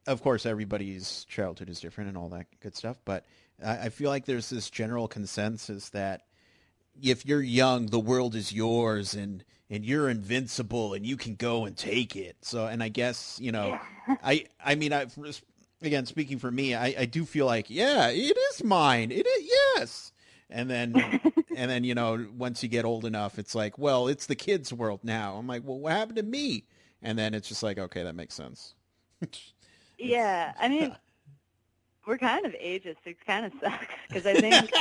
of course, everybody's childhood is different and all that good stuff. But I feel like there's this general consensus that if you're young, the world is yours, and you're invincible, and you can go and take it. So, and I guess Yeah. I mean, again, speaking for me, I do feel like, yeah, it is mine. It is, yes. And then once you get old enough, it's like, well, it's the kids' world now. I'm like, well, what happened to me? And then it's just like, okay, that makes sense. it's Yeah. I mean, we're kind of ageist. It kind of sucks because I think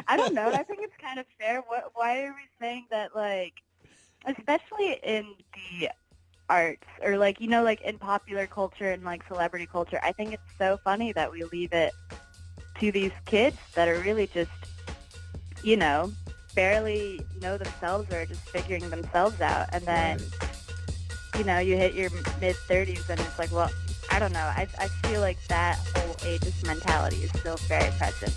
I don't know. I think it's kind of fair. Why are we saying that? Like, especially in the arts or like like in popular culture and like celebrity culture, I think it's so funny that we leave it to these kids that are really just you know barely know themselves or just figuring themselves out, and then right. you hit your mid-30s and it's like, well, I don't know. I feel like that whole ageist mentality is still very present.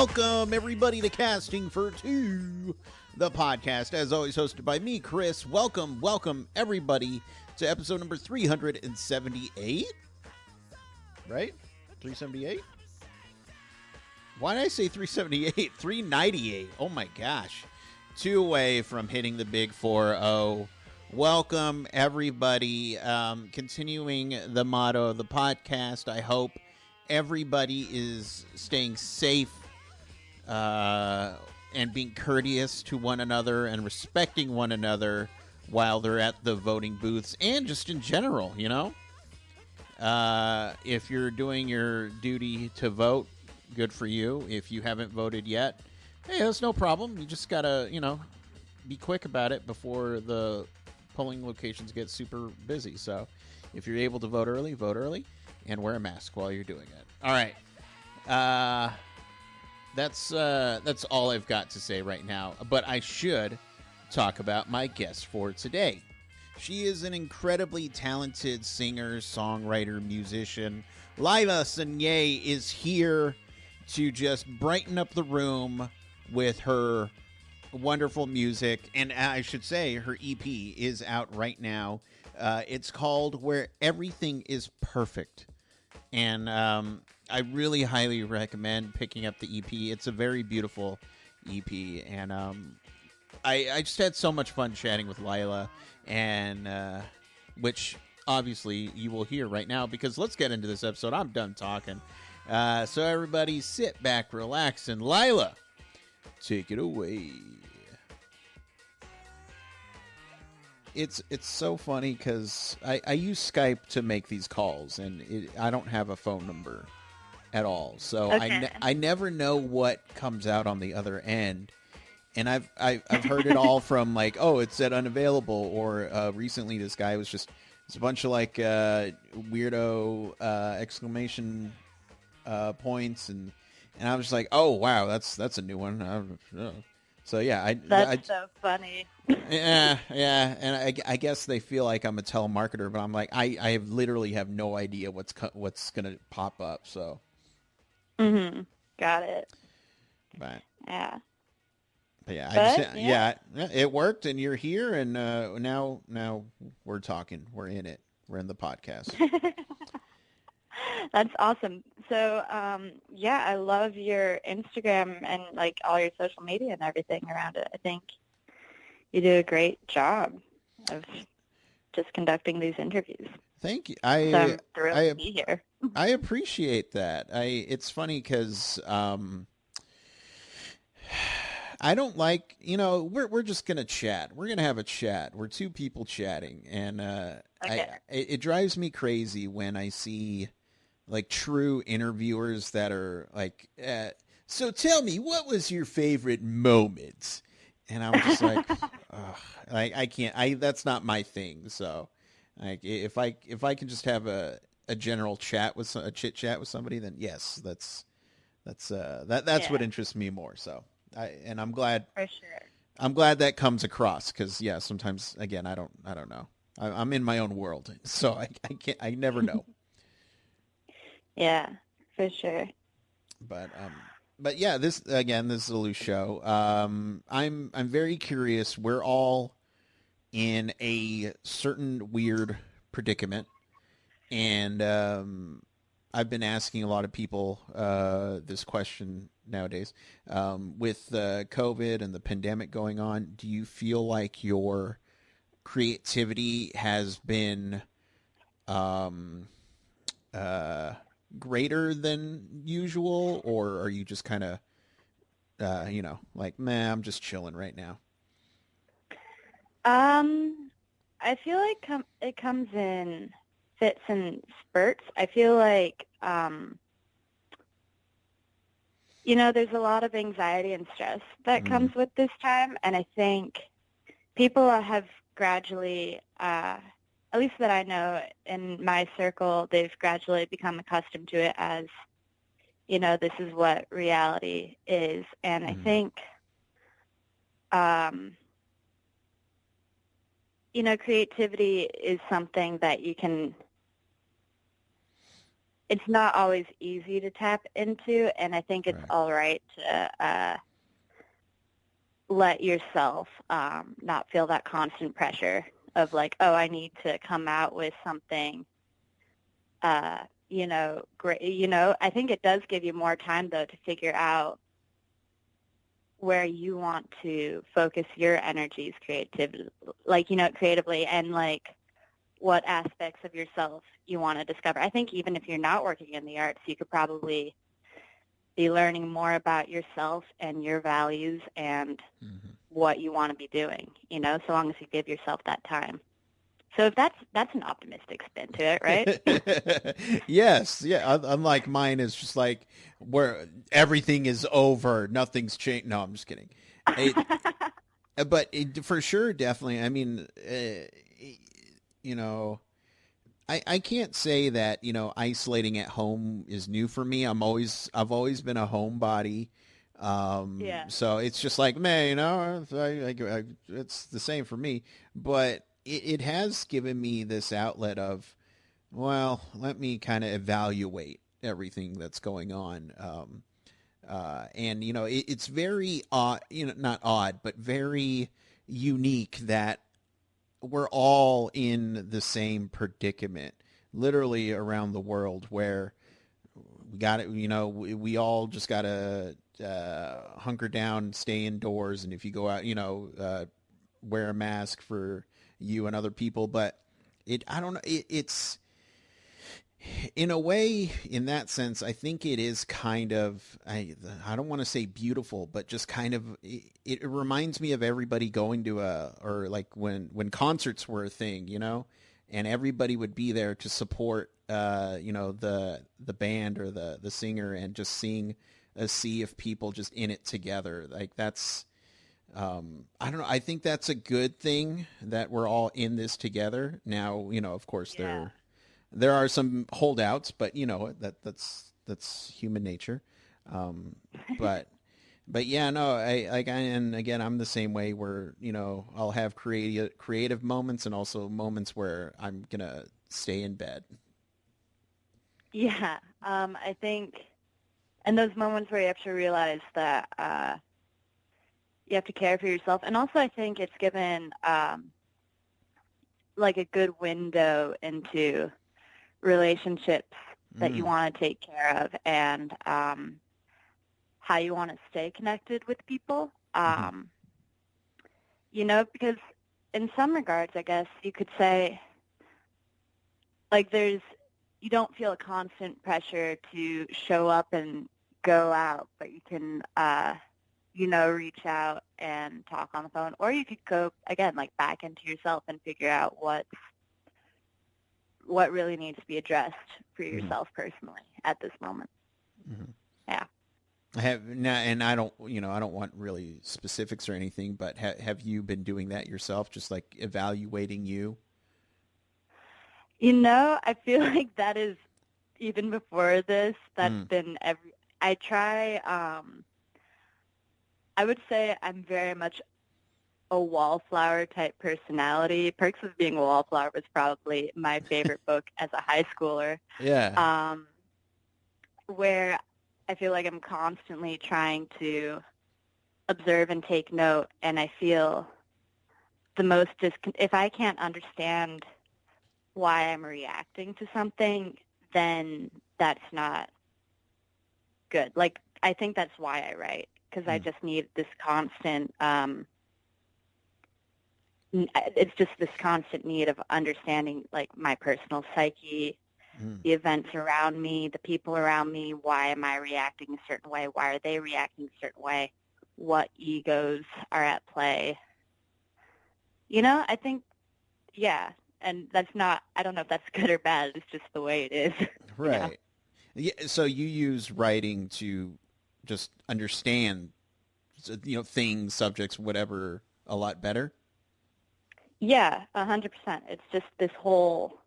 Welcome, everybody, to Casting for Two, the podcast, as always, hosted by me, Chris. Welcome, everybody, to episode number 378. Right? 378? Why did I say 378? 398. Oh, my gosh. 2 away from hitting the big 4-0. Welcome, everybody. Continuing the motto of the podcast, I hope everybody is staying safe and being courteous to one another and respecting one another while they're at the voting booths and just in general, if you're doing your duty to vote, good for you. If you haven't voted yet, hey, that's no problem. You just gotta, be quick about it before the polling locations get super busy. So if you're able to vote early, and wear a mask while you're doing it. All right. That's all I've got to say right now. But I should talk about my guest for today. She is an incredibly talented singer, songwriter, musician. Leila Sunier is here to just brighten up the room with her wonderful music. And I should say her EP is out right now. It's called Where Everything is Perfect. And I really highly recommend picking up the EP. It's a very beautiful EP. And I just had so much fun chatting with Leila, and which obviously you will hear right now, because let's get into this episode. I'm done talking. So everybody sit back, relax, and Leila, take it away. It's so funny because I use Skype to make these calls, and I don't have a phone number at all, so Okay. I never know what comes out on the other end. And I've heard it all from like, oh, it said unavailable, or recently this guy was just, it's a bunch of like weirdo exclamation points, and I was just like, oh wow, that's a new one. So yeah, That's so funny. yeah, and I guess they feel like I'm a telemarketer, but I'm like, I literally have no idea what's gonna pop up. So, Got it. but Yeah. yeah, But yeah, it worked, and you're here, and now we're talking, we're in it, we're in the podcast. That's awesome. So, yeah, I love your Instagram and like all your social media and everything around it. I think you do a great job of just conducting these interviews. Thank you. So I'm thrilled to I be here. I appreciate that. It's funny because I don't like, we're just gonna chat. We're gonna have a chat. We're two people chatting, and Okay. it drives me crazy when I see like true interviewers that are like, so tell me, what was your favorite moment? And I'm just like, ugh, I can't. That's not my thing. So, like, if I can just have a general chat with a chit chat with somebody, then yes, that's what Yeah, interests me more. So, I'm glad for sure. that comes across because yeah, sometimes again, I don't know. I'm in my own world, so I can't. I never know. Yeah, for sure. But yeah, this is a loose show. I'm very curious. We're all in a certain weird predicament, and I've been asking a lot of people this question nowadays. With COVID and the pandemic going on, do you feel like your creativity has been um, uh, greater than usual, or are you just kind of like, man, I'm just chilling right now? Um, I feel like it comes in fits and spurts. I feel like, there's a lot of anxiety and stress that Mm, comes with this time, and I think people have gradually, at least that I know in my circle, they've gradually become accustomed to it as, this is what reality is. And I mm, think, um, creativity is something that it's not always easy to tap into, and I think it's right. all right to let yourself not feel that constant pressure of like, oh, I need to come out with something, great. I think it does give you more time, though, to figure out where you want to focus your energies creatively, and like what aspects of yourself you want to discover. I think even if you're not working in the arts, you could probably be learning more about yourself and your values and Hmm. what you want to be doing, so long as you give yourself that time. So if that's an optimistic spin to it, right? Yes, yeah. Unlike mine is just like where everything is over, nothing's changed. No, I'm just kidding. It, but for sure, definitely. I mean, you know, I can't say that isolating at home is new for me. I've always been a homebody. Yeah. So it's just like, man, it's the same for me. But it has given me this outlet of, well, let me kind of evaluate everything that's going on. And it's very odd, not odd, but very unique that we're all in the same predicament, literally around the world, where we got it. We all just got to hunker down, stay indoors, and if you go out, wear a mask for you and other people. But I don't know. It's in a way, in that sense, I think it is kind of, I don't want to say beautiful, but just kind of, it reminds me of everybody going to or like when concerts were a thing, and everybody would be there to support, the band or the singer, and just seeing a sea of people just in it together. Like that's, I don't know. I think that's a good thing that we're all in this together. Now, of course, Yeah. there are some holdouts, but that's human nature. Um, but yeah, no, and again, I'm the same way where I'll have creative moments and also moments where I'm gonna stay in bed. Yeah. I think, and those moments where you have to realize that you have to care for yourself, and also I think it's given like a good window into relationships that you Mm, want to take care of, and how you want to stay connected with people. hmm. Because in some regards, I guess you could say, like you don't feel a constant pressure to show up and go out, but you can, reach out and talk on the phone, or you could go again, like back into yourself and figure out what really needs to be addressed for yourself personally at this moment. Mm-hmm. Yeah. I have now, and I don't want really specifics or anything, but have you been doing that yourself, just like evaluating you? I feel like that is, even before this, that's been I try, I would say I'm very much a wallflower type personality. Perks of Being a Wallflower was probably my favorite book as a high schooler. Yeah. Where I feel like I'm constantly trying to observe and take note, and I feel the most if I can't understand why I'm reacting to something, then that's not good. Like, I think that's why I write, because I just need this constant, it's just this constant need of understanding, like, my personal psyche, the events around me, the people around me. Why am I reacting a certain way? Why are they reacting a certain way? What egos are at play? I think, yeah, and that's not, I don't know if that's good or bad. It's just the way it is. Right. Yeah, so you use writing to just understand, things, subjects, whatever, a lot better? Yeah, 100%. It's just this whole,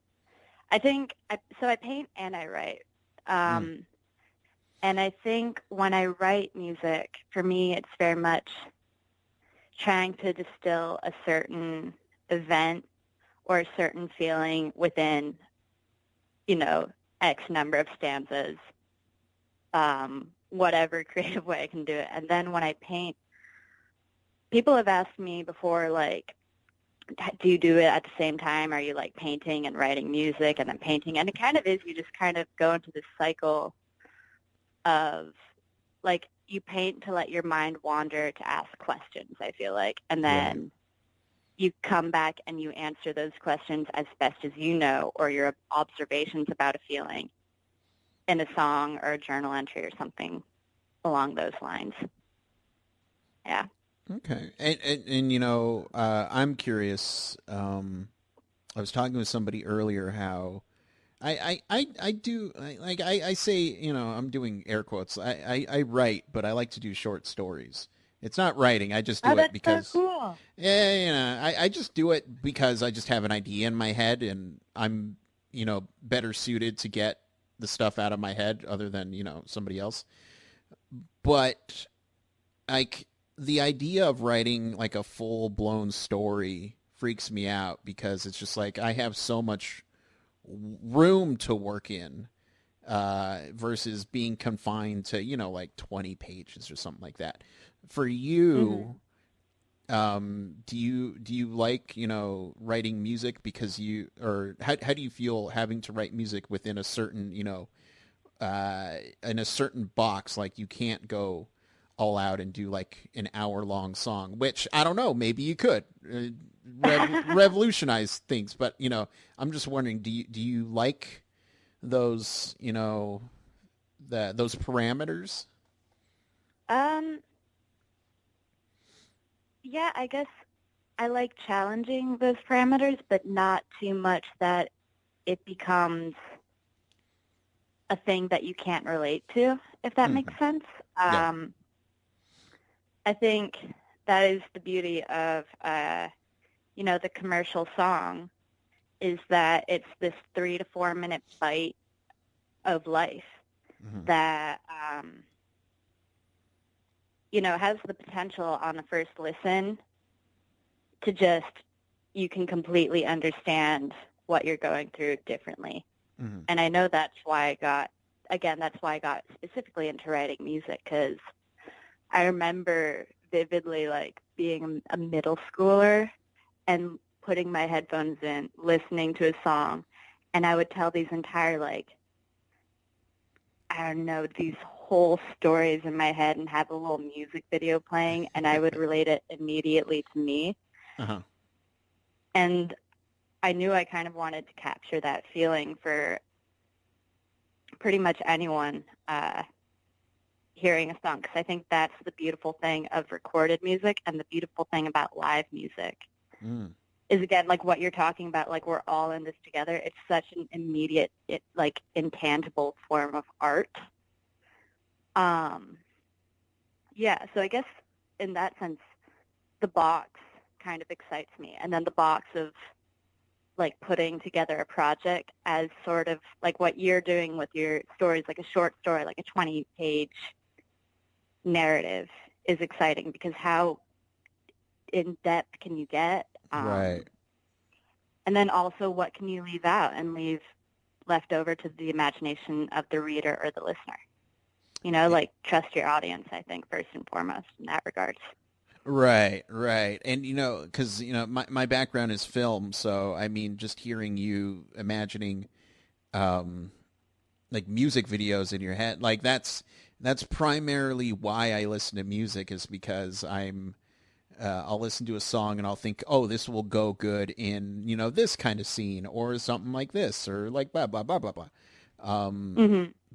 I think, so I paint and I write. And I think when I write music, for me, it's very much trying to distill a certain event or a certain feeling within, X number of stanzas, whatever creative way I can do it. And then when I paint, people have asked me before, like, do you do it at the same time? Are you like painting and writing music and then painting? And it kind of is. You just kind of go into this cycle of, like, you paint to let your mind wander, to ask questions, I feel like. And then you come back and you answer those questions as best as you know, or your observations about a feeling in a song or a journal entry or something along those lines. Yeah. Okay. And I'm curious. I was talking with somebody earlier how I do I say, I'm doing air quotes. I write, but I like to do short stories. It's not writing. I just Oh, do it that's so because cool. I just do it because I just have an idea in my head, and I'm better suited to get the stuff out of my head other than somebody else. But like the idea of writing like a full blown story freaks me out because it's just like I have so much room to work in versus being confined to like 20 pages or something like that. For you, do you like writing music because or how do you feel having to write music within a certain in a certain box? Like you can't go all out and do like an hour-long song, which I don't know, maybe you could revolutionize things, but I'm just wondering, do you like those those parameters? Um, yeah, I guess I like challenging those parameters, but not too much that it becomes a thing that you can't relate to, if that makes sense. Yeah. I think that is the beauty of, the commercial song, is that it's this 3 to 4 minute bite of life that, has the potential on the first listen to just, you can completely understand what you're going through differently. And I know that's why I got specifically into writing music, because I remember vividly, like, being a middle schooler and putting my headphones in, listening to a song, and I would tell these entire, like, I don't know, these whole stories in my head and have a little music video playing, and I would relate it immediately to me. Uh-huh. And I knew I kind of wanted to capture that feeling for pretty much anyone hearing a song, because I think that's the beautiful thing of recorded music, and the beautiful thing about live music is, again, like what you're talking about, like we're all in this together. It's such an immediate, like intangible form of art. Yeah, so I guess in that sense, the box kind of excites me. And then the box of like putting together a project as sort of like what you're doing with your stories, like a short story, like a 20-page narrative, is exciting, because how in depth can you get? Right. And then also, what can you leave out and leave left over to the imagination of the reader or the listener? You know, like trust your audience, I think, first and foremost in that regard. Right, right. And, because, my background is film. So, I mean, just hearing you imagining, like music videos in your head, like that's primarily why I listen to music, is because I'll listen to a song and I'll think, oh, this will go good in, this kind of scene or something like this, or like blah, blah, blah, blah, blah.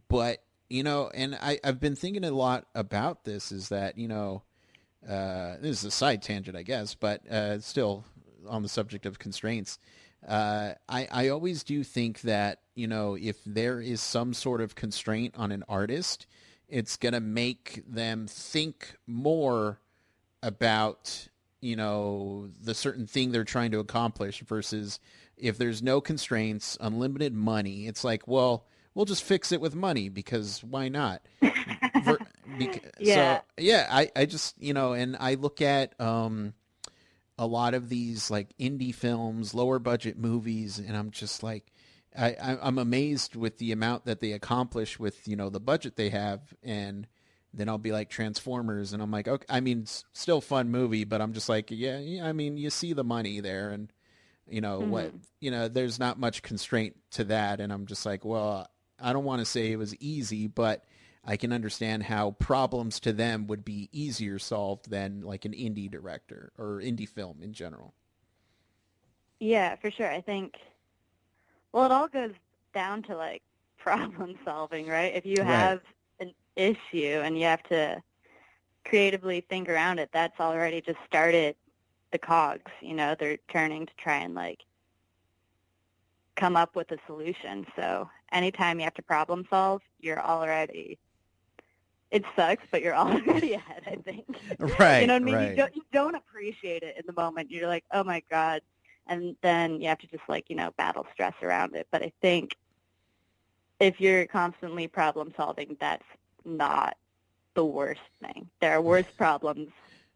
But, and I've been thinking a lot about this, is that, this is a side tangent, I guess, but still on the subject of constraints. I always do think that, if there is some sort of constraint on an artist, it's going to make them think more about, the certain thing they're trying to accomplish, versus if there's no constraints, unlimited money, it's like, well, we'll just fix it with money, because why not? Yeah. So, yeah, I just, and I look at a lot of these like indie films, lower budget movies, and I'm just like, I'm amazed with the amount that they accomplish with, the budget they have. And then I'll be like Transformers, and I'm like, okay, I mean, still fun movie, but I'm just like, yeah, I mean, you see the money there, and what, there's not much constraint to that. And I'm just like, well, I don't want to say it was easy, but I can understand how problems to them would be easier solved than like an indie director or indie film in general. Yeah, for sure. I think, well, it all goes down to like problem solving, right? If you Right. have an issue and you have to creatively think around it, that's already just started the cogs, they're turning to try and like come up with a solution. So anytime you have to problem solve, you're already, it sucks, but you're already ahead, I think. You know Right, what I mean? right. You don't appreciate it in the moment. You're like, oh my God. And then you have to just like, battle stress around it. But I think if you're constantly problem solving, that's not the worst thing. There are worse problems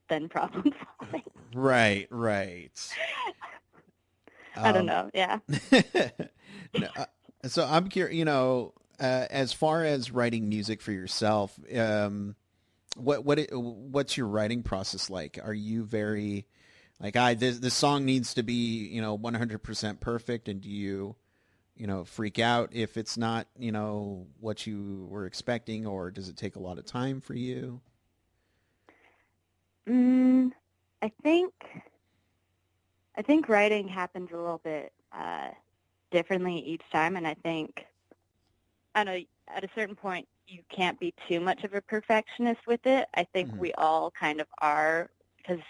than problem solving. Right, right. I don't know. Yeah. No, so I'm curious, as far as writing music for yourself, what's your writing process like? Are you very like, this song needs to be, 100% perfect, and do you, freak out if it's not, what you were expecting, or does it take a lot of time for you? I think writing happens a little bit differently each time, and I think, I know, at a certain point you can't be too much of a perfectionist with it. I think we all kind of are, because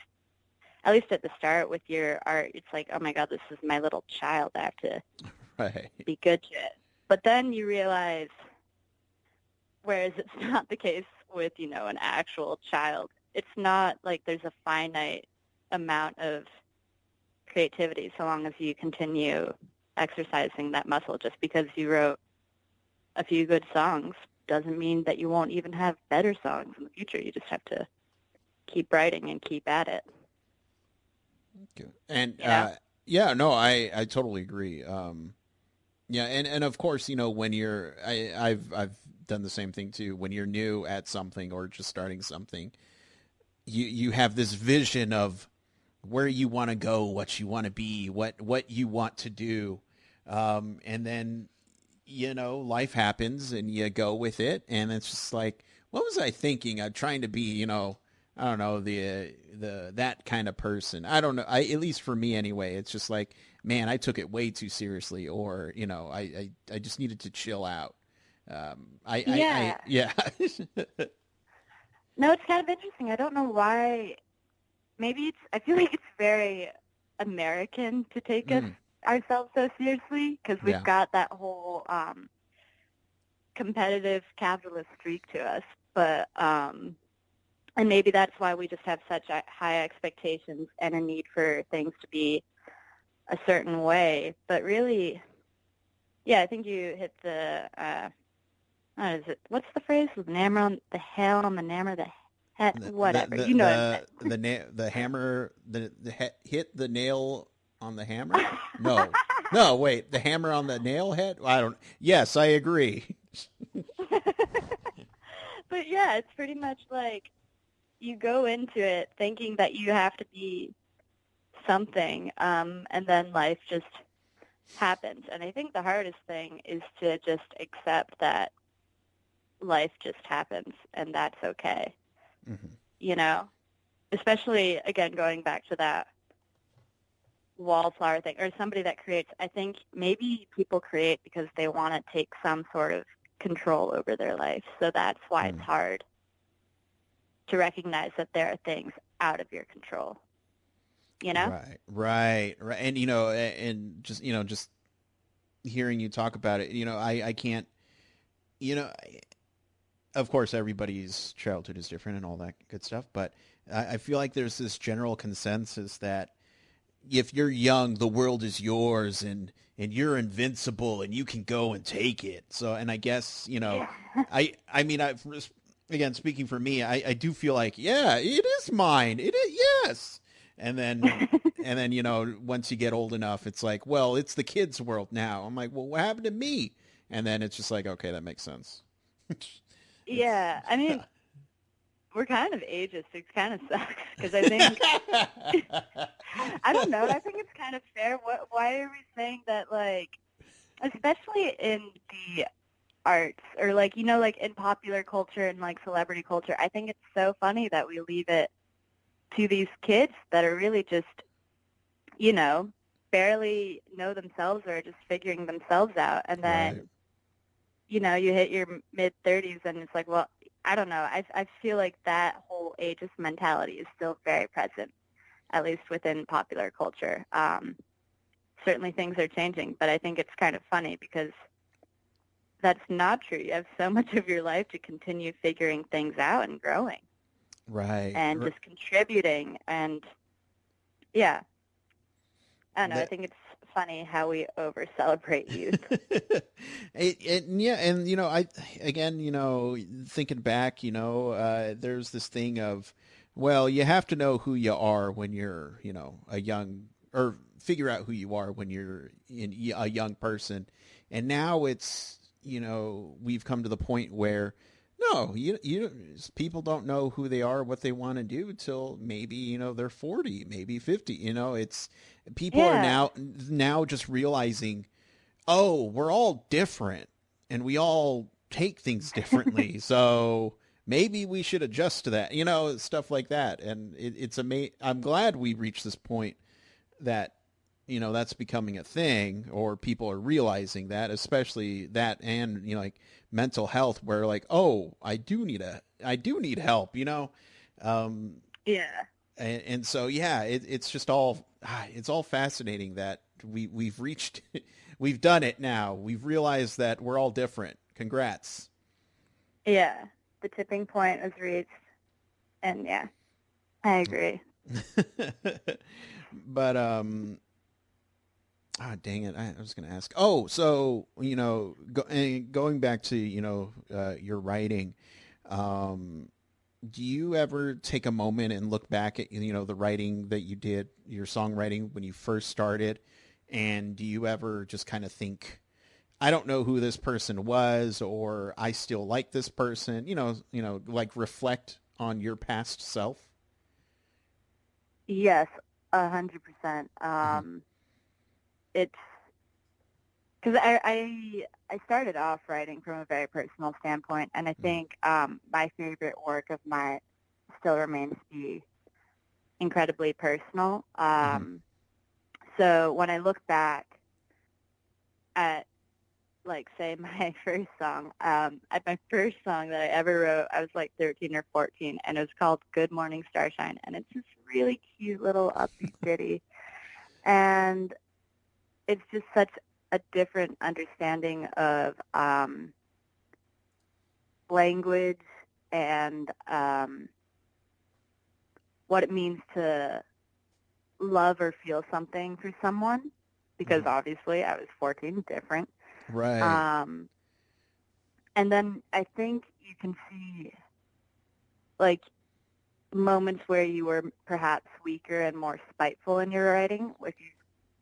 at least at the start with your art, it's like, oh my God, this is my little child. I have to Right. be good to it. But then you realize, whereas it's not the case with, an actual child, it's not like there's a finite amount of creativity so long as you continue exercising that muscle. Just because you wrote a few good songs doesn't mean that you won't even have better songs in the future. You just have to keep writing and keep at it. Okay. And Yeah. yeah, no, I totally agree. Yeah, and of course, when I've done the same thing too. When you're new at something or just starting something, you have this vision of where you want to go, what you want to be, what you want to do, and then life happens and you go with it, and it's just like, what was I thinking? I'm trying to be, I don't know, the that kind of person. I don't know. At least for me anyway, it's just like, man, I took it way too seriously, or I just needed to chill out. Yeah. Yeah. No, it's kind of interesting. I don't know why. Maybe I feel like it's very American to take us Mm, ourselves so seriously because we've yeah. got that whole competitive capitalist streak to us. But and maybe that's why we just have such high expectations and a need for things to be a certain way. But really, yeah, I think you hit the what is it? What's the phrase? The hammer on the hell on the hammer, the head, whatever. You know what The hammer hit the nail on the hammer. I No, no, wait, the hammer on the nail head. I don't. Yes, I agree. meant. But yeah, it's pretty much like you go into it thinking that you have to be something, and then life just happens. And I think the hardest thing is to just accept that life just happens, and that's okay. Hmm. You know, especially again going back to that wallflower thing, or somebody that creates. I think maybe people create because they want to take some sort of control over their life. So that's why it's Mm. hard to recognize that there are things out of your control. You know? Right, right, right. And and just just hearing you talk about it, I can't, you know, of course, everybody's childhood is different and all that good stuff, but I feel like there's this general consensus that if you're young, the world is yours, and you're invincible and you can go and take it. So, and I guess Yeah. I mean, again, speaking for me, I do feel like, yeah, it is mine. It is, yes. And then once you get old enough, it's like, well, it's the kids' world now. I'm like, well, what happened to me? And then it's just like, okay, that makes sense. It's Yeah. I mean, we're kind of ageist. It kind of sucks because I think I don't know. I think it's kind of fair. Why are we saying that? Like, especially in the arts or like like in popular culture and like celebrity culture, I think it's so funny that we leave it to these kids that are really just you know barely know themselves or just figuring themselves out, and right. then you hit your mid 30s and it's like, well, I don't know. I feel like that whole ageist mentality is still very present, at least within popular culture. Certainly things are changing, but I think it's kind of funny because that's not true. You have so much of your life to continue figuring things out and growing Right. and just contributing. And yeah, I don't know. I That think it's funny how we over celebrate youth. yeah, and I again, thinking back, there's this thing of, well, you have to know who you are when you're, a young, or figure out who you are when you're a young person, and now it's, we've come to the point where no, people don't know who they are, what they want to do till maybe they're 40, maybe 50. It's people are Yeah. now just realizing, oh, we're all different and we all take things differently. So maybe we should adjust to that, stuff like that. And it's amazing. I'm glad we reached this point that, that's becoming a thing, or people are realizing that, especially that, and, like mental health, where like, oh, I do need help, Um, Yeah. and so, yeah, it's just all, it's all fascinating that we've reached, we've done it now. We've realized that we're all different. Congrats. Yeah. The tipping point was reached. And yeah, I agree. But dang it, I was going to ask. Oh, so going back to your writing, um, do you ever take a moment and look back at the writing that you did, your songwriting when you first started, and do you ever just kind of think, I don't know who this person was, or I still like this person, like reflect on your past self? Yes, 100%. Hmm. It's because I started off writing from a very personal standpoint, and I think my favorite work of mine still remains to be incredibly personal. Hmm. So when I look back at, like, say, my first song, at my first song that I ever wrote, I was like 13 or 14, and it was called Good Morning Starshine, and it's this really cute little upbeat ditty. And it's just such a different understanding of language and what it means to love or feel something for someone, because Hmm. obviously I was 14, different. Right. Um, and then I think you can see, like, moments where you were perhaps weaker and more spiteful in your writing, which,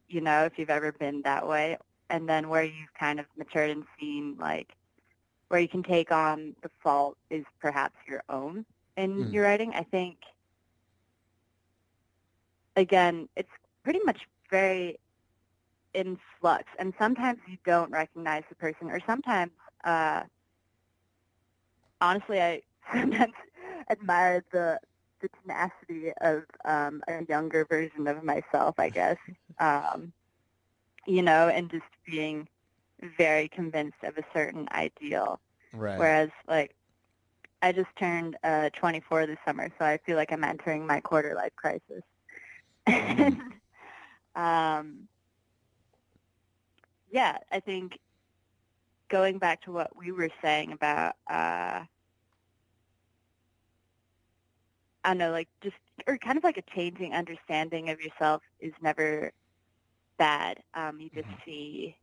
you know, if you've ever been that way, and then where you've kind of matured and seen, like, where you can take on the fault is perhaps your own in Mm. your writing. I think, again, it's pretty much very in flux, and sometimes you don't recognize the person, or sometimes, uh, honestly, I sometimes admire the tenacity of a younger version of myself, I guess. Um, you know, and just being very convinced of a certain ideal. Right. Whereas, like, I just turned 24 this summer, so I feel like I'm entering my quarter life crisis. Mm. And, um, yeah, I think going back to what we were saying about, I don't know, like, just, or kind of like a changing understanding of yourself is never bad. You just Mhm. see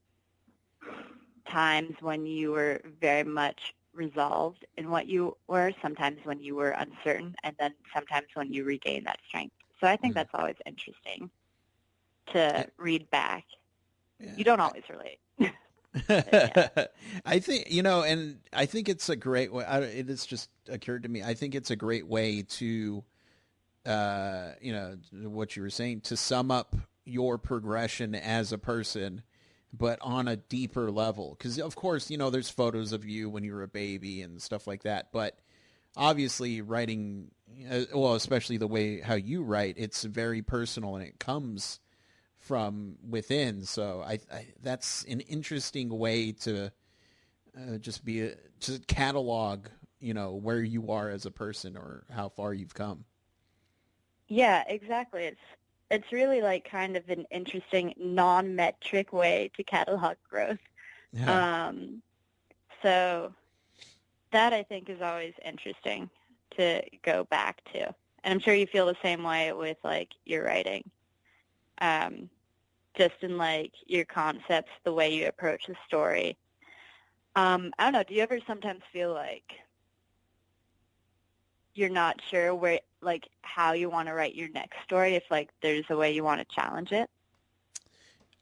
times when you were very much resolved in what you were, sometimes when you were uncertain, and then sometimes when you regain that strength. So I think Mm. that's always interesting to It, read back. You yeah. don't always relate. But yeah. I think, you know, and I think it's a great way. It has just occurred to me. I think it's a great way to, you know, what you were saying, to sum up your progression as a person, but on a deeper level. Because, of course, you know, there's photos of you when you were a baby and stuff like that. But obviously, writing, well, especially the way how you write, it's very personal and it comes from within. So that's an interesting way to just be to catalog, you know, where you are as a person or how far you've come. Yeah, exactly. It's really like kind of an interesting non-metric way to catalog growth. Yeah. Um, so that I think is always interesting to go back to. And I'm sure you feel the same way with like your writing. Um, just in like your concepts, the way you approach the story. I don't know, do you ever sometimes feel like you're not sure where, like, how you want to write your next story, if like there's a way you want to challenge it?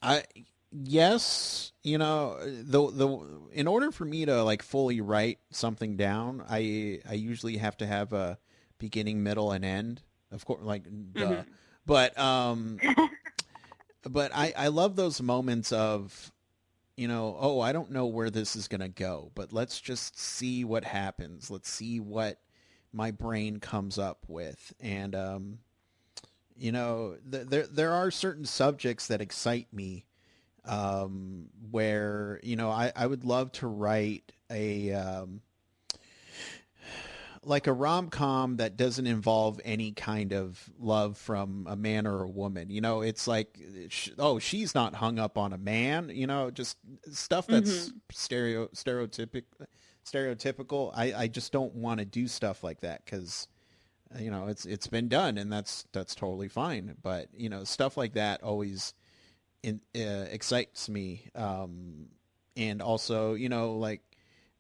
I yes, you know, the in order for me to like fully write something down, I usually have to have a beginning, middle, and end. Of course, like duh. Hmm. But I love those moments of, you know, oh, I don't know where this is going to go, but let's just see what happens. Let's see what my brain comes up with. And you know, there are certain subjects that excite me, where, you know, I would love to write a like a rom-com that doesn't involve any kind of love from a man or a woman. You know, it's like, oh, she's not hung up on a man, you know, just stuff that's Hmm. stereotypical. I just don't want to do stuff like that because, you know, it's been done and that's totally fine. But, you know, stuff like that always excites me. And also, you know, like,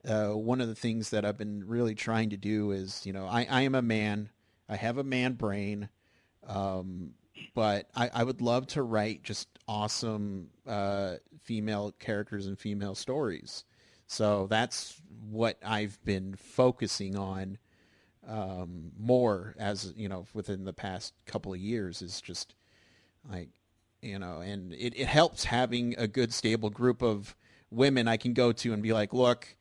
one of the things that I've been really trying to do is, you know, I am a man, I have a man brain, um, but I would love to write just awesome female characters and female stories. So that's what I've been focusing on, more, as you know, within the past couple of years, is just like, you know, and it helps having a good stable group of women I can go to and be like, look,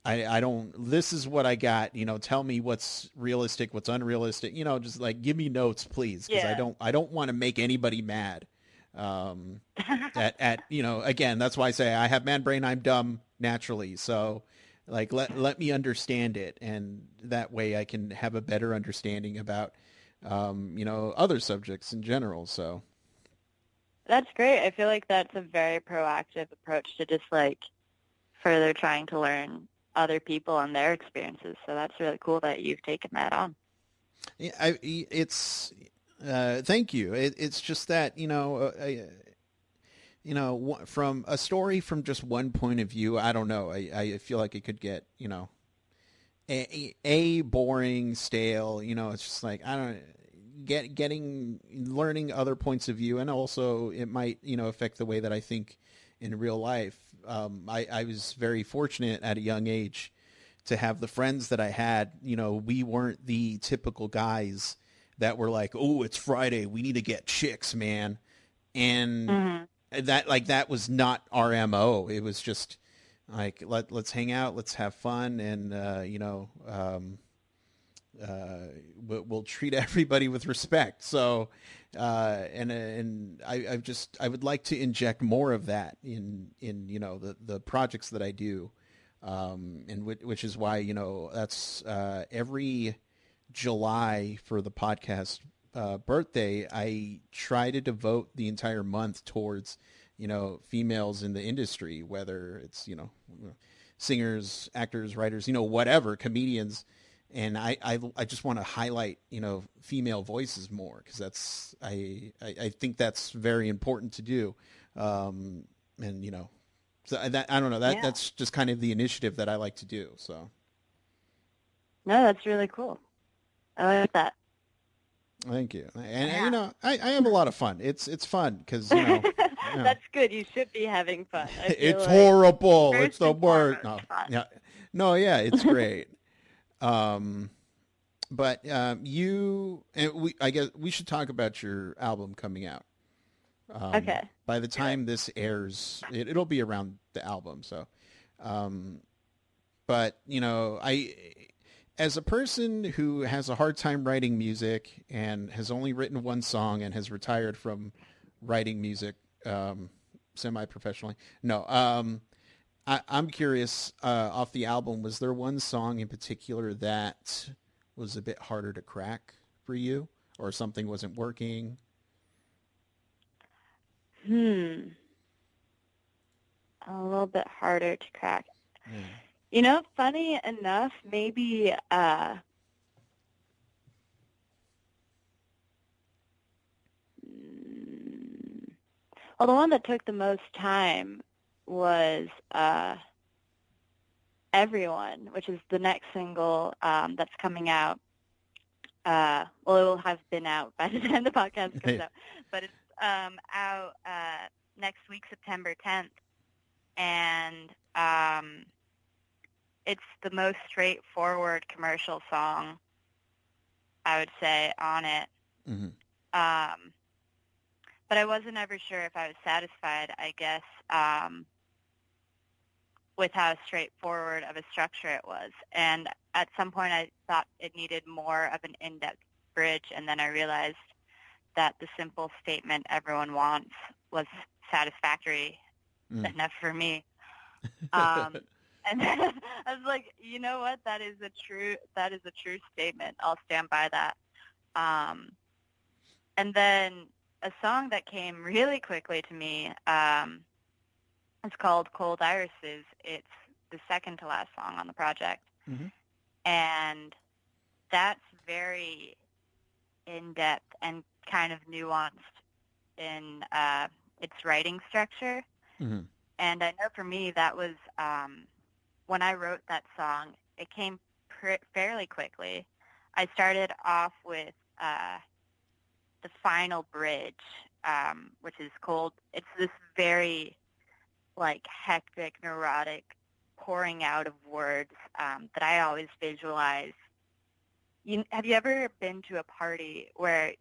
I don't, this is what I got, tell me what's realistic, what's unrealistic, just like give me notes, please. Cause Yeah. I don't want to make anybody mad. Um, again, that's why I say I have man brain. I'm dumb naturally. So like, let me understand it. And that way I can have a better understanding about, other subjects in general. So That's great. I feel like that's a very proactive approach to just like further trying to learn other people and their experiences. So that's really cool that you've taken that on. yeah, it's, thank you. It's just that, from a story from just one point of view, I don't know. I feel like it could get, a boring, stale. It's just like I don't getting learning other points of view, and also it might affect the way that I think in real life. I was very fortunate at a young age to have the friends that I had. We weren't the typical guys that were like, "Oh, it's Friday, we need to get chicks, man," and Hmm. that was not our MO. It was just like let's hang out, let's have fun, and we'll treat everybody with respect. So, and I would like to inject more of that in the projects that I do, and which is why that's every July for the podcast birthday, I try to devote the entire month towards females in the industry, whether it's singers, actors, writers, whatever, comedians. And I just want to highlight female voices more because I think that's very important to do, and so that I don't know Yeah. that's just kind of the initiative that I like to do. So No, that's really cool. I like that. thank you, and Yeah. I have a lot of fun. It's fun because That's good. You should be having fun. I feel it's like horrible. It's first the and worst. foremost No, fun. yeah, no, yeah, it's great. Um, but you and I guess we should talk about your album coming out. Okay. By the Do it. time this airs, it'll be around the album. So, um, but as a person who has a hard time writing music and has only written one song and has retired from writing music semi-professionally, no, I'm curious. Off the album, was there one song in particular that was a bit harder to crack for you, or something wasn't working? Hmm. A little bit harder to crack. Yeah. Funny enough, maybe mm, well, the one that took the most time was Everyone, which is the next single that's coming out. Well, it will have been out by the time the podcast comes out, but it's out next week, September 10th, and it's the most straightforward commercial song, I would say, on it. Mm-hmm. Um, but I wasn't ever sure if I was satisfied, I guess, with how straightforward of a structure it was. And at some point I thought it needed more of an in-depth bridge, and then I realized that the simple statement everyone wants was satisfactory enough for me. And then I was like, you know what? That is a true statement. I'll stand by that. And then a song that came really quickly to me, it's called Cold Irises. It's the second to last song on the project. Mm-hmm. And that's very in-depth and kind of nuanced in its writing structure. Mm-hmm. And I know for me that was, when I wrote that song, it came fairly quickly. I started off with the final bridge, which is cold. It's this very hectic, neurotic pouring out of words that I always visualize. Have you ever been to a party where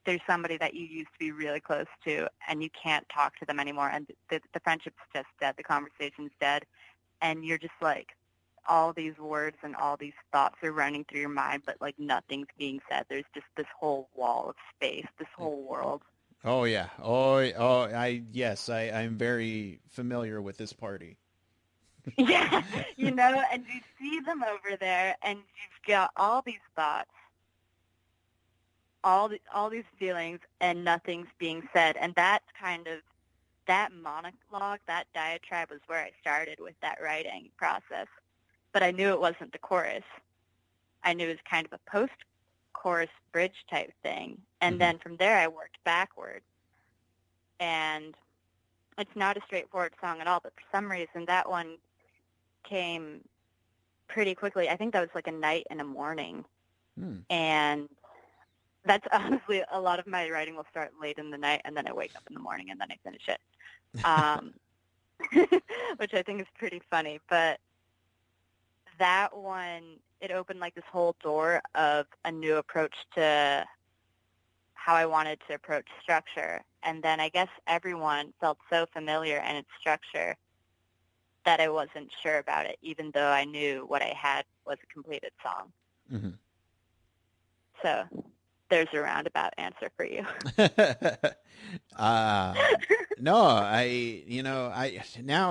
there's somebody that you used to be really close to and you can't talk to them anymore, and the friendship's just dead, the conversation's dead, and you're just like all these words and all these thoughts are running through your mind, but like nothing's being said. There's just this whole wall of space, this whole world. Oh yeah. I'm very familiar with this party. Yeah, you know, and you see them over there, and you've got all these thoughts, all these feelings, and nothing's being said. And that's kind of that monologue, that diatribe was where I started with that writing process. But I knew it wasn't the chorus. I knew it was kind of a post-chorus bridge type thing. And then from there, I worked backwards. And it's not a straightforward song at all, but for some reason, that one came pretty quickly. I think that was like a night and a morning. And that's honestly, a lot of my writing will start late in the night, and then I wake up in the morning, and then I finish it, which I think is pretty funny. But that one, it opened like this whole door of a new approach to how I wanted to approach structure. And then I guess everyone felt so familiar in its structure that I wasn't sure about it, even though I knew what I had was a completed song. Mm-hmm. So there's a roundabout answer for you. No,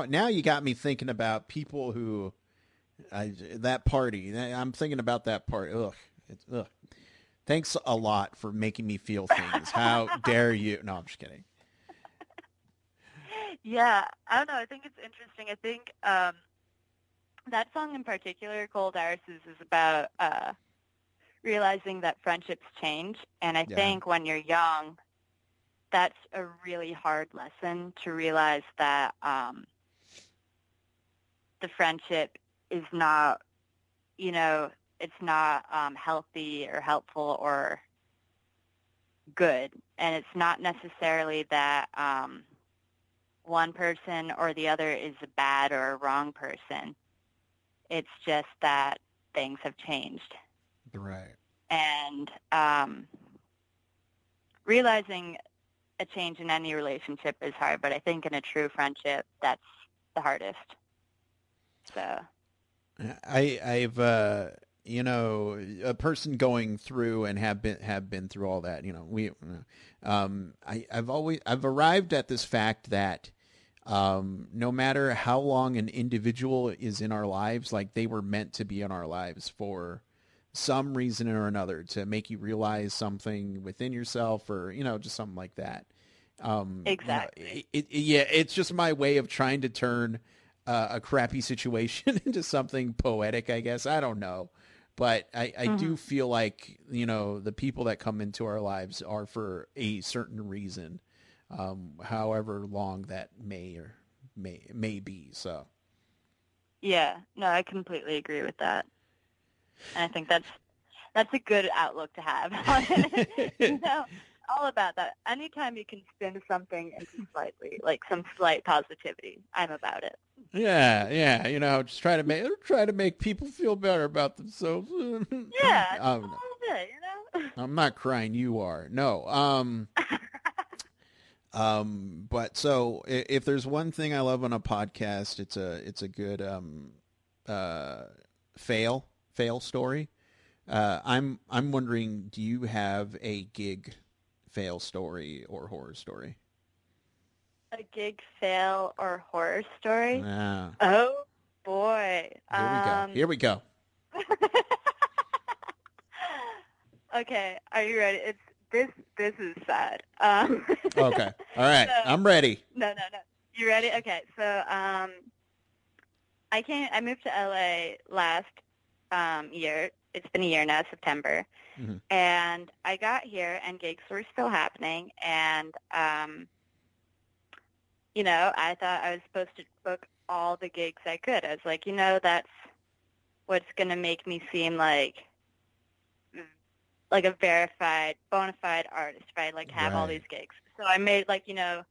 now you got me thinking about people who, that party. I'm thinking about that party. Ugh. Thanks a lot for making me feel things. How dare you? No, I'm just kidding. Yeah, I don't know. I think it's interesting. I think that song in particular, Cold Irises, is about realizing that friendships change. And I think when you're young, that's a really hard lesson to realize that the friendship is not, it's not healthy or helpful or good. And it's not necessarily that one person or the other is a bad or a wrong person. It's just that things have changed. Right. And realizing a change in any relationship is hard, but I think in a true friendship, that's the hardest. So I've a person going through and have been through all that. I've arrived at this fact that no matter how long an individual is in our lives, like they were meant to be in our lives for some reason or another, to make you realize something within yourself, or just something like that. Exactly. It's just my way of trying to turn a crappy situation into something poetic, I guess. I don't know. But I do feel like, the people that come into our lives are for a certain reason, however long that may be. So. Yeah, no, I completely agree with that. And I think that's a good outlook to have. All about that. Anytime you can spin something into some slight positivity, I'm about it. Yeah, just try to make people feel better about themselves. Yeah, a little bit, I'm not crying, you are. No. But so if there's one thing I love on a podcast, it's a good fail story. I'm wondering, do you have a gig fail story or horror story? A gig fail or horror story? Yeah. Oh boy. Here we go. Okay, are you ready? This is sad. Okay. All right. So, I'm ready. No. You ready? Okay. So I moved to LA last year. It's been a year now, September. Mm-hmm. And I got here and gigs were still happening, and I thought I was supposed to book all the gigs I could. I was like, that's what's going to make me seem like a verified, bona fide artist, right? Like have all these gigs. So I made the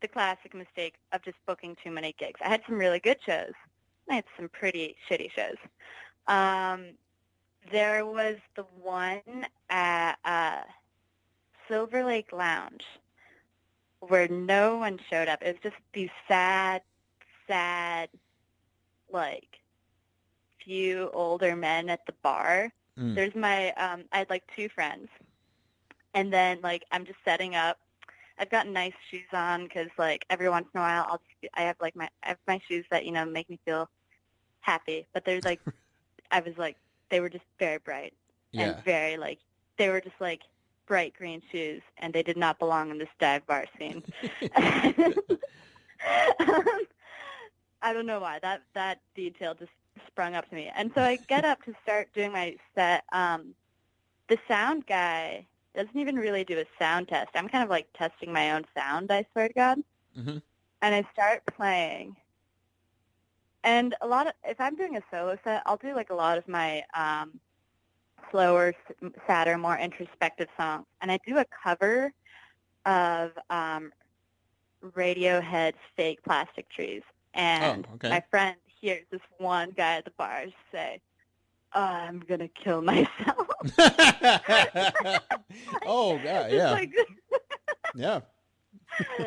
classic mistake of just booking too many gigs. I had some really good shows. I had some pretty shitty shows. There was the one at Silver Lake Lounge where no one showed up. It was just these sad, few older men at the bar. Mm. There's I had like two friends, and then like I'm just setting up. I've got nice shoes on because like every once in a while I have my shoes that make me feel happy, but they're like they were just very bright and Yeah. very like they were just like bright green shoes, and they did not belong in this dive bar scene. I don't know why that detail just sprung up to me, and so I get up to start doing my set. The sound guy doesn't even really do a sound test. I'm kind of like testing my own sound, I swear to God. Mm-hmm. And I start playing. And if I'm doing a solo set, I'll do like a lot of my slower, sadder, more introspective songs. And I do a cover of Radiohead's Fake Plastic Trees. And okay. my friend hears this one guy at the bar say, I'm going to kill myself. Oh, God, yeah. Like, yeah.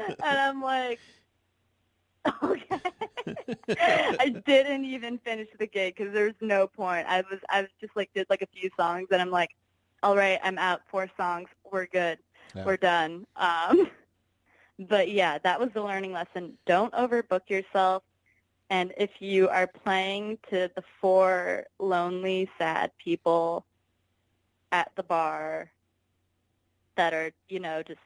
And I'm like, okay. I didn't even finish the gig because there was no point. I was just like, did like a few songs, and I'm like, all right, I'm out 4 songs. We're good. Yeah. We're done. But yeah, that was the learning lesson. Don't overbook yourself. And if you are playing to the 4 lonely, sad people at the bar that are, just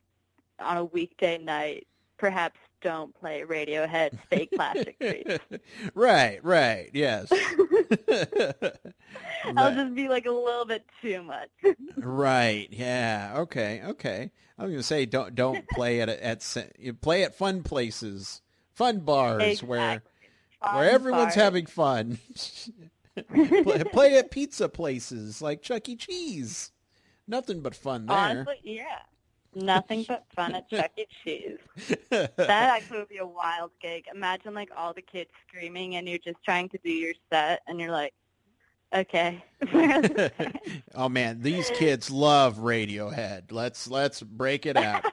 on a weekday night, perhaps don't play Radiohead's Fake Plastic Trees. Right, yes. I'll just be like a little bit too much. Right, yeah, okay. I was going to say, don't play play at fun places, fun bars Exactly. where everyone's having fun. play at pizza places like Chuck E. Cheese. Nothing but fun there. Honestly, yeah. Nothing but fun at Chuck E. Cheese. That actually would be a wild gig. Imagine like all the kids screaming and you're just trying to do your set and you're like, okay. Oh man, these kids love Radiohead. Let's break it out.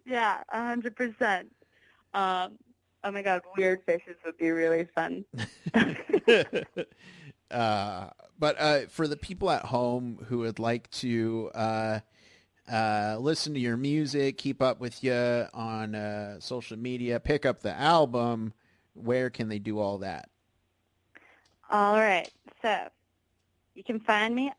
Yeah, 100%. Oh my God, Weird Fishes would be really fun. But for the people at home who would like to listen to your music, keep up with you on social media, pick up the album, where can they do all that? All right. So you can find me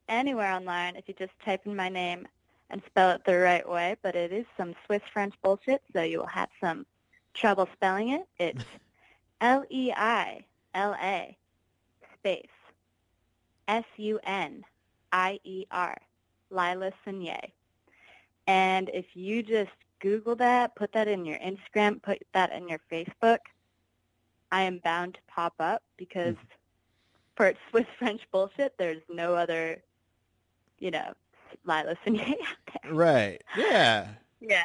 anywhere online if you just type in my name and spell it the right way, but it is some Swiss French bullshit, so you will have some trouble spelling it. It's Leila space Sunier, Leila Sunier. And if you just Google that, put that in your Instagram, put that in your Facebook, I am bound to pop up because for Swiss French bullshit, there's no other, Leila Sunier out there. Right. Yeah. Yeah.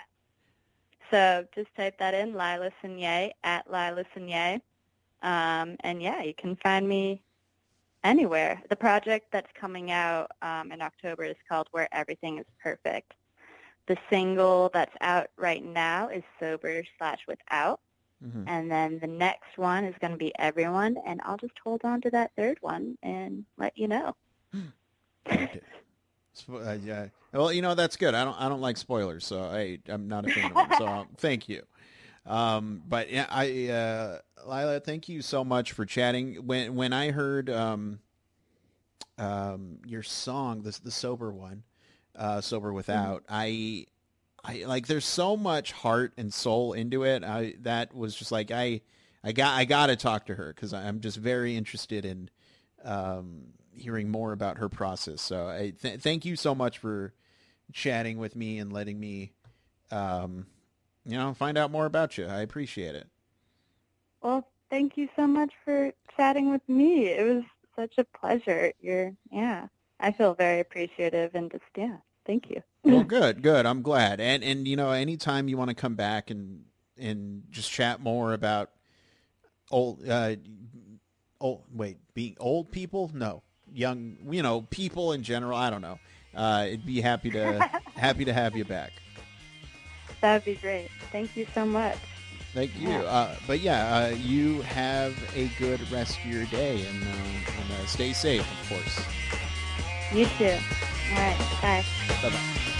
So just type that in, Leila Sunier, at Leila Sunier. And yeah, you can find me anywhere. The project that's coming out in October is called Where Everything is Perfect. The single that's out right now is Sober/Without. Mm-hmm. And then the next one is going to be Everyone, and I'll just hold on to that third one and let you know. Okay. Yeah. Well, that's good. I don't like spoilers, so I'm not a fan of them. So thank you. But yeah, Leila, thank you so much for chatting. When I heard your song, the sober one, Sober Without, I like, there's so much heart and soul into it. That was just like, I got to talk to her because I'm just very interested in hearing more about her process. So thank you so much for chatting with me and letting me, find out more about you. I appreciate it. Well, thank you so much for chatting with me. It was such a pleasure. I feel very appreciative and just, thank you. Well, good. I'm glad. And anytime you want to come back and just chat more about being old people? No, young, people in general. I don't know. I'd be happy to have you back. That'd be great. Thank you so much. Thank you. Yeah. But yeah, you have a good rest of your day, and stay safe, of course. You too. All right. Bye. Bye bye.